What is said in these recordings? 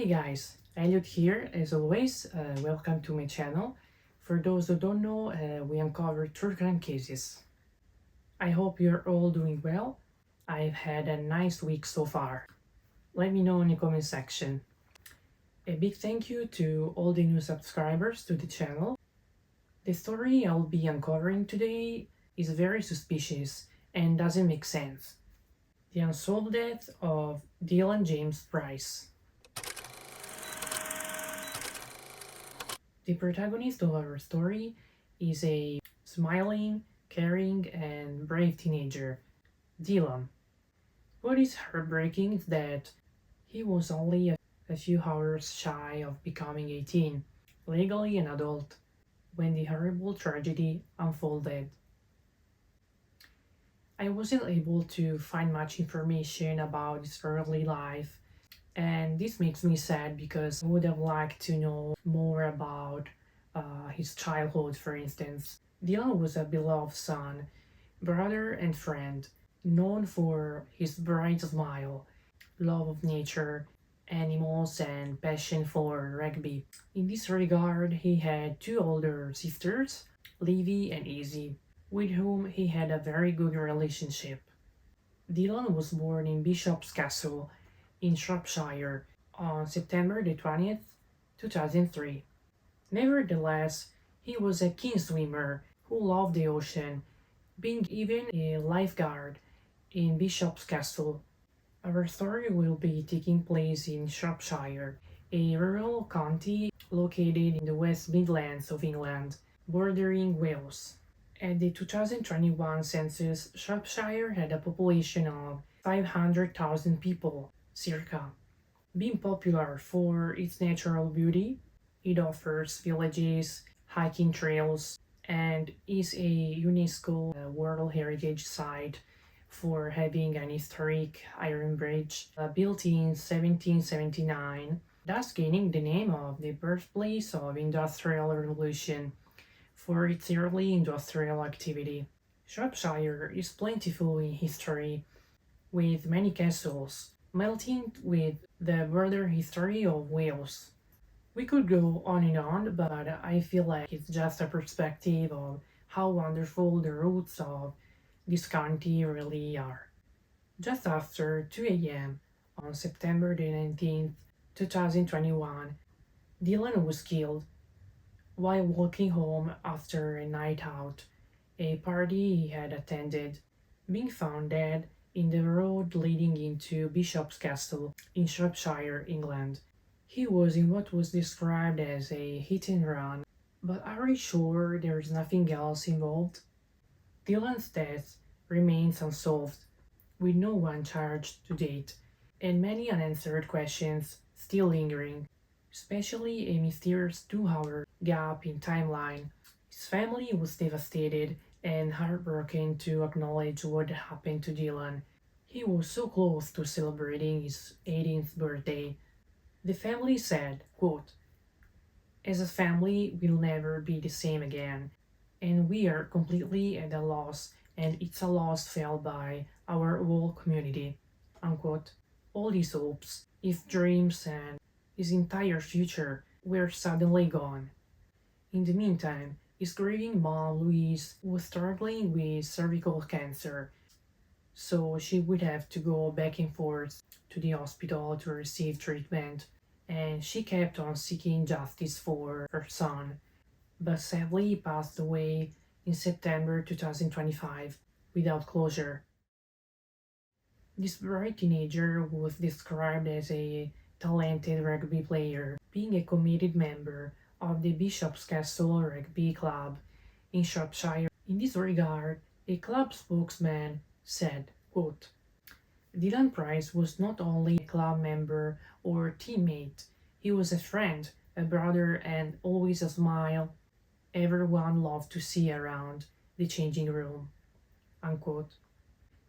Hey guys, Elliot here as always. Welcome to my channel. For those who don't know, we uncover true crime cases. I hope you're all doing well. I've had a nice week so far. Let me know in the comment section. A big thank you to all the new subscribers to the channel. The story I'll be uncovering today is very suspicious and doesn't make sense. The unsolved death of Dylan James Price. The protagonist of our story is a smiling, caring, and brave teenager, Dylan. What is heartbreaking is that he was only a few hours shy of becoming 18, legally an adult, when the horrible tragedy unfolded. I wasn't able to find much information about his early life, and this makes me sad because I would have liked to know more about his childhood, for instance. Dylan was a beloved son, brother, and friend, known for his bright smile, love of nature, animals, and passion for rugby. In this regard, he had two older sisters, Livy and Izzy, with whom he had a very good relationship. Dylan was born in Bishop's Castle in Shropshire on September the 20th, 2003. Nevertheless, he was a keen swimmer who loved the ocean, being even a lifeguard in Bishop's Castle. Our story will be taking place in Shropshire, a rural county located in the West Midlands of England, bordering Wales. At the 2021 census, Shropshire had a population of 500,000 people, circa. Being popular for its natural beauty, it offers villages, hiking trails, and is a UNESCO World Heritage Site for having an historic iron bridge built in 1779, thus gaining the name of the birthplace of Industrial Revolution for its early industrial activity. Shropshire is plentiful in history, with many castles, melting with the broader history of Wales. We could go on and on, but I feel like it's just a perspective of how wonderful the roots of this county really are. Just after 2 a.m. on September the 19th, 2021, Dylan was killed while walking home after a night out, a party he had attended, being found dead in the road leading into Bishop's Castle in Shropshire, England. He was in what was described as a hit and run, but are we sure there's nothing else involved? Dylan's death remains unsolved, with no one charged to date, and many unanswered questions still lingering, especially a mysterious 2-hour gap in timeline. His family was devastated and heartbroken to acknowledge what happened to Dylan. He was so close to celebrating his 18th birthday. The family said, quote, "As a family, we'll never be the same again, and we are completely at a loss, and it's a loss felt by our whole community." Unquote. All his hopes, his dreams, and his entire future were suddenly gone. In the meantime, his grieving mom, Louise, was struggling with cervical cancer, so she would have to go back and forth to the hospital to receive treatment, and she kept on seeking justice for her son, but sadly he passed away in September 2025 without closure. This bright teenager was described as a talented rugby player, being a committed member of the Bishop's Castle Rugby Club in Shropshire. In this regard, a club spokesman said, quote, "Dylan Price was not only a club member or teammate, he was a friend, a brother, and always a smile everyone loved to see around the changing room." Unquote.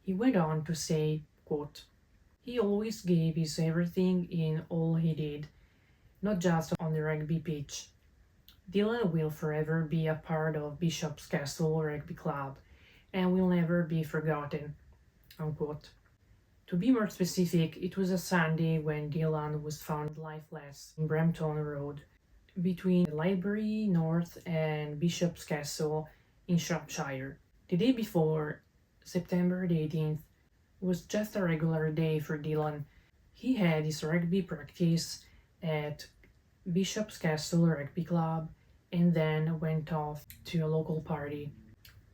He went on to say, quote, "He always gave his everything in all he did, not just on the rugby pitch. Dylan will forever be a part of Bishop's Castle Rugby Club and will never be forgotten." Unquote. To be more specific, it was a Sunday when Dylan was found lifeless in Brampton Road, between the Library North and Bishop's Castle in Shropshire. The day before, September the 18th, was just a regular day for Dylan. He had his rugby practice at Bishop's Castle Rugby Club and then went off to a local party.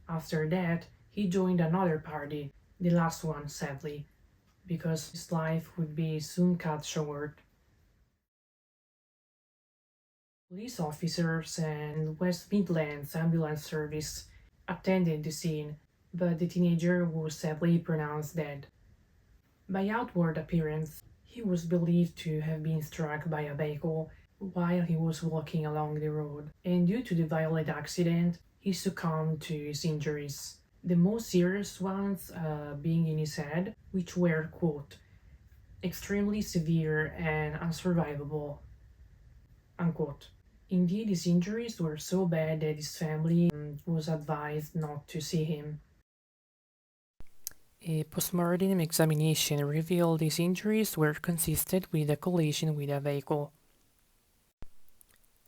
After that, he joined another party, the last one, sadly, because his life would be soon cut short. Police officers and West Midlands Ambulance Service attended the scene, but the teenager was sadly pronounced dead. By outward appearance, he was believed to have been struck by a vehicle while he was walking along the road, and due to the violent accident, he succumbed to his injuries. The most serious ones being in his head, which were, quote, extremely severe and unsurvivable, unquote. Indeed, his injuries were so bad that his family was advised not to see him. A postmortem examination revealed his injuries were consistent with a collision with a vehicle.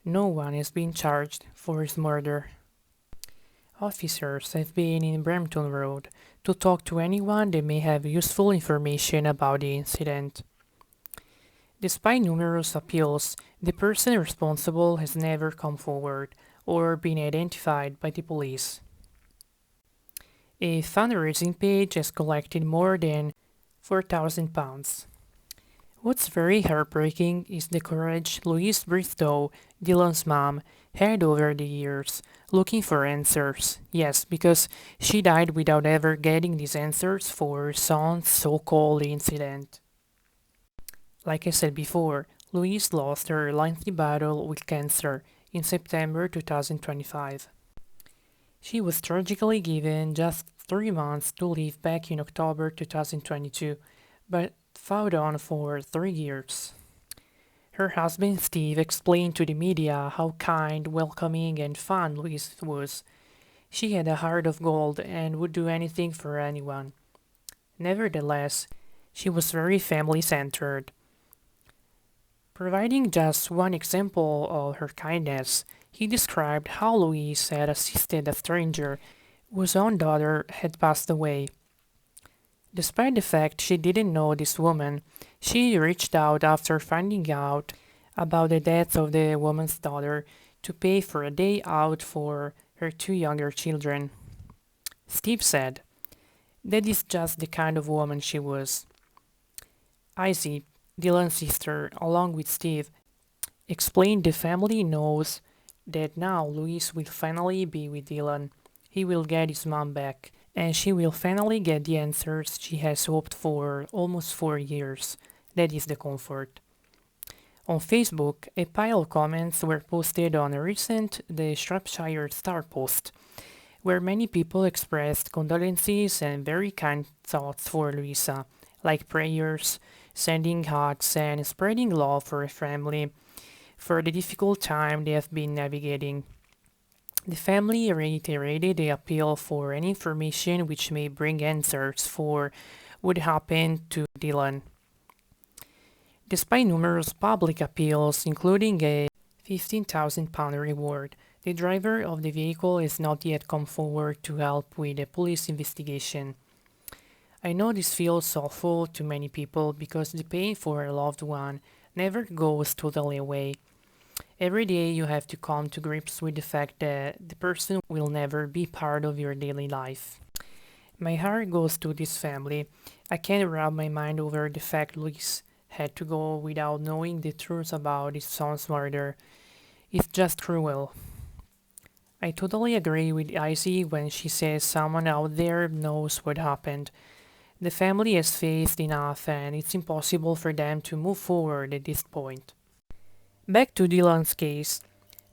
No one has been charged for his murder. Officers have been in Brampton Road to talk to anyone that may have useful information about the incident. Despite numerous appeals, the person responsible has never come forward or been identified by the police. A fundraising page has collected more than £4,000. What's very heartbreaking is the courage Louise Bristow, Dylan's mom, had over the years, looking for answers. Yes, because she died without ever getting these answers for her son's so-called incident. Like I said before, Louise lost her lengthy battle with cancer in September 2025. She was tragically given just 3 months to live back in October 2022, but fought on for 3 years. Her husband Steve explained to the media how kind, welcoming, and fun Louise was. She had a heart of gold and would do anything for anyone. Nevertheless, she was very family-centered. Providing just one example of her kindness, he described how Louise had assisted a stranger whose own daughter had passed away. Despite the fact she didn't know this woman, she reached out after finding out about the death of the woman's daughter to pay for a day out for her two younger children. Steve said, "That is just the kind of woman she was." Izzy, Dylan's sister, along with Steve, explained the family knows that now Louise will finally be with Dylan. He will get his mom back, and she will finally get the answers she has hoped for almost 4 years. That is the comfort. On Facebook, a pile of comments were posted on a recent The Shropshire Star post, where many people expressed condolences and very kind thoughts for Louisa, like prayers, sending hugs, and spreading love for her family for the difficult time they have been navigating. The family reiterated the appeal for any information which may bring answers for what happened to Dylan. Despite numerous public appeals, including a £15,000 reward, the driver of the vehicle has not yet come forward to help with the police investigation. I know this feels awful to many people because the pain for a loved one never goes totally away. Every day you have to come to grips with the fact that the person will never be part of your daily life. My heart goes to this family. I can't wrap my mind over the fact Luis had to go without knowing the truth about his son's murder. It's just cruel. I totally agree with Izzy when she says someone out there knows what happened. The family has faced enough and it's impossible for them to move forward at this point. Back to Dylan's case.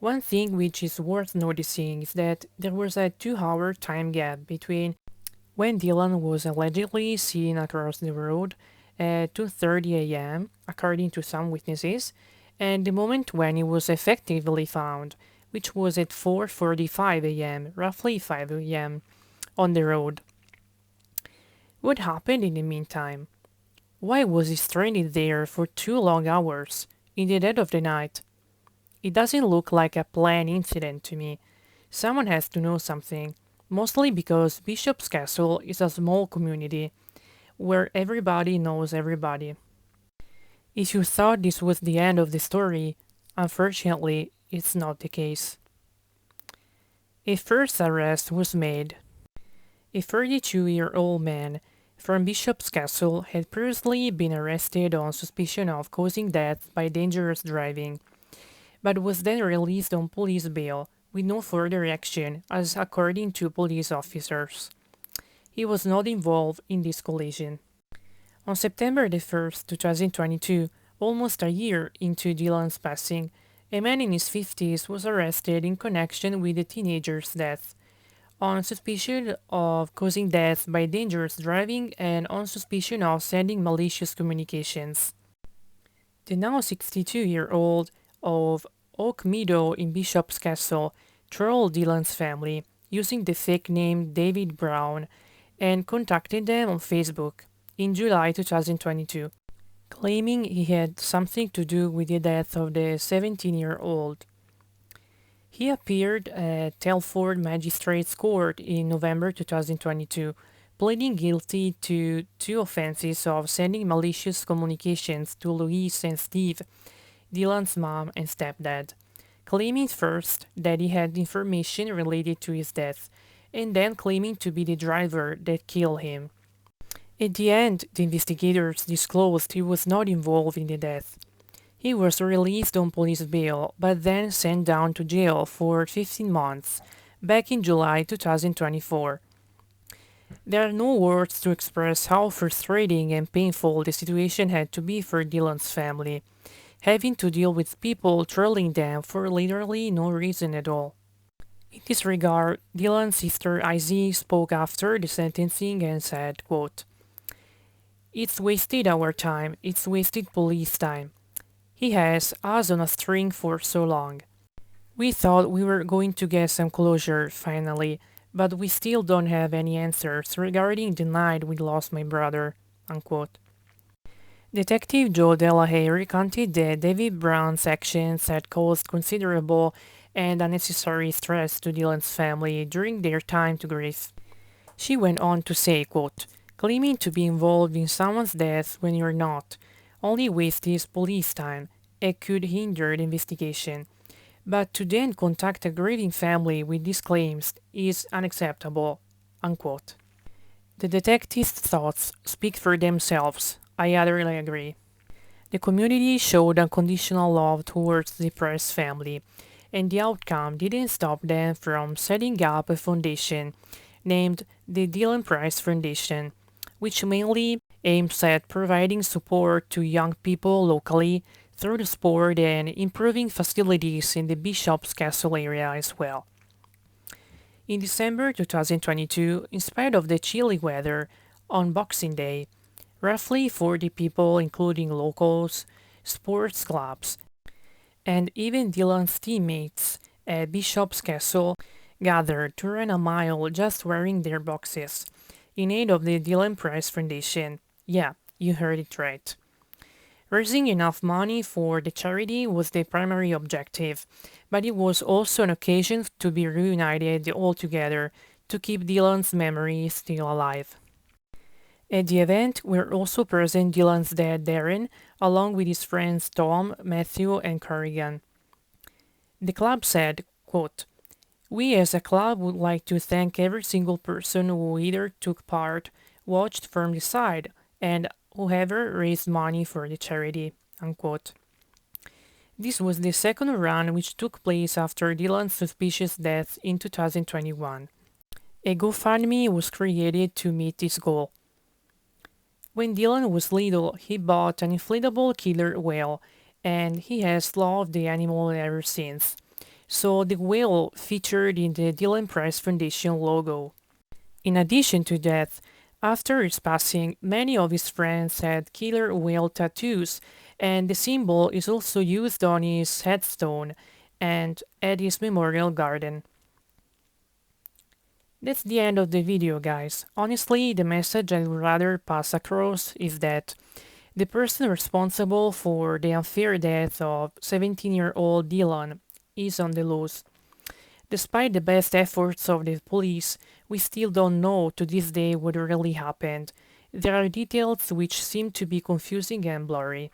One thing which is worth noticing is that there was a 2-hour time gap between when Dylan was allegedly seen across the road at 2:30 a.m., according to some witnesses, and the moment when he was effectively found, which was at 4:45 a.m., roughly 5 a.m., on the road. What happened in the meantime? Why was he stranded there for 2 long hours, in the dead of the night? It doesn't look like a planned incident to me. Someone has to know something, mostly because Bishop's Castle is a small community where everybody knows everybody. If you thought this was the end of the story, unfortunately, it's not the case. A first arrest was made. A 32-year-old man from Bishop's Castle had previously been arrested on suspicion of causing death by dangerous driving, but was then released on police bail with no further action, as according to police officers. He was not involved in this collision. On September the 1st, 2022, almost a year into Dylan's passing, a man in his 50s was arrested in connection with the teenager's death, on suspicion of causing death by dangerous driving and on suspicion of sending malicious communications. The now 62-year-old of Oak Meadow in Bishop's Castle trolled Dylan's family using the fake name David Brown and contacted them on Facebook in July 2022, claiming he had something to do with the death of the 17-year-old. He appeared at Telford Magistrates Court in November 2022, pleading guilty to 2 offenses of sending malicious communications to Louise and Steve, Dylan's mom and stepdad, claiming first that he had information related to his death, and then claiming to be the driver that killed him. At the end, the investigators disclosed he was not involved in the death. He was released on police bail, but then sent down to jail for 15 months, back in July 2024. There are no words to express how frustrating and painful the situation had to be for Dylan's family, having to deal with people trolling them for literally no reason at all. In this regard, Dylan's sister Izzy spoke after the sentencing and said, quote, "It's wasted our time, it's wasted police time. He has us on a string for so long. We thought we were going to get some closure, finally, but we still don't have any answers regarding the night we lost my brother." Unquote. Detective Joe Delahaye recounted that David Brown's actions had caused considerable and unnecessary stress to Dylan's family during their time to grief. She went on to say, quote, "Claiming to be involved in someone's death when you're not only wastes police time and could hinder the investigation, but to then contact a grieving family with these claims is unacceptable." Unquote. The detective's thoughts speak for themselves. I utterly agree. The community showed unconditional love towards the Price family, and the outcome didn't stop them from setting up a foundation named the Dylan Price Foundation, which mainly aims at providing support to young people locally through the sport and improving facilities in the Bishop's Castle area as well. In December 2022, in spite of the chilly weather, on Boxing Day, roughly 40 people, including locals, sports clubs, and even Dylan's teammates at Bishop's Castle, gathered to run a mile just wearing their boxes, in aid of the Dylan Price Foundation. Yeah, you heard it right. Raising enough money for the charity was the primary objective, but it was also an occasion to be reunited all together to keep Dylan's memory still alive. At the event were also present Dylan's dad Darren, along with his friends Tom, Matthew, and Corrigan. The club said, quote, "We as a club would like to thank every single person who either took part, watched from the side, and whoever raised money for the charity." Unquote. This was the second run which took place after Dylan's suspicious death in 2021. A GoFundMe was created to meet this goal. When Dylan was little, he bought an inflatable killer whale, and he has loved the animal ever since. So the whale featured in the Dylan Price Foundation logo. In addition to that, after his passing, many of his friends had killer whale tattoos, and the symbol is also used on his headstone and at his memorial garden. That's the end of the video, guys. Honestly, the message I would rather pass across is that The person responsible for the unfair death of 17-year-old Dylan is on the loose. Despite the best efforts of the police, we still don't know to this day what really happened. There are details which seem to be confusing and blurry.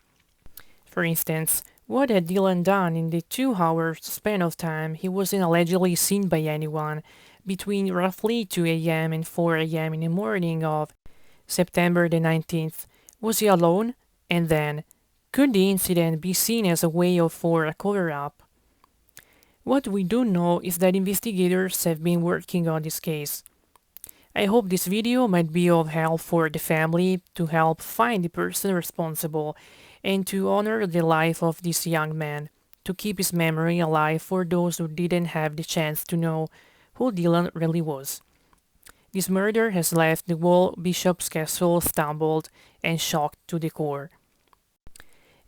For instance, what had Dylan done in the 2 hour span of time he wasn't allegedly seen by anyone between roughly 2 a.m. and 4 a.m. in the morning of September the 19th? Was he alone? And then, could the incident be seen as a way for a cover up? What we do know is that investigators have been working on this case. I hope this video might be of help for the family to help find the person responsible and to honor the life of this young man, to keep his memory alive for those who didn't have the chance to know who Dylan really was. This murder has left the whole Bishop's Castle stumbled and shocked to the core.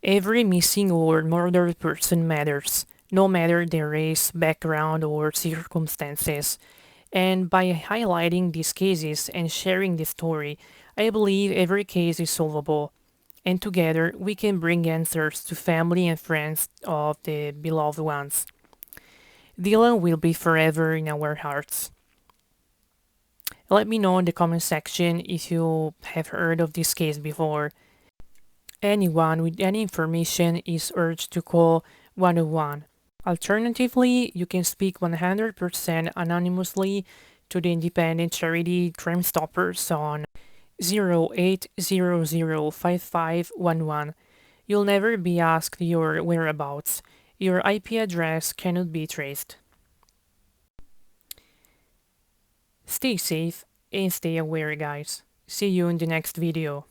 Every missing or murdered person matters, no matter their race, background, or circumstances. And by highlighting these cases and sharing this story, I believe every case is solvable. And together we can bring answers to family and friends of the beloved ones. Dylan will be forever in our hearts. Let me know in the comment section if you have heard of this case before. Anyone with any information is urged to call 101. Alternatively, you can speak 100% anonymously to the independent charity Crime Stoppers on 08005511. You'll never be asked your whereabouts. Your IP address cannot be traced. Stay safe and stay aware, guys. See you in the next video.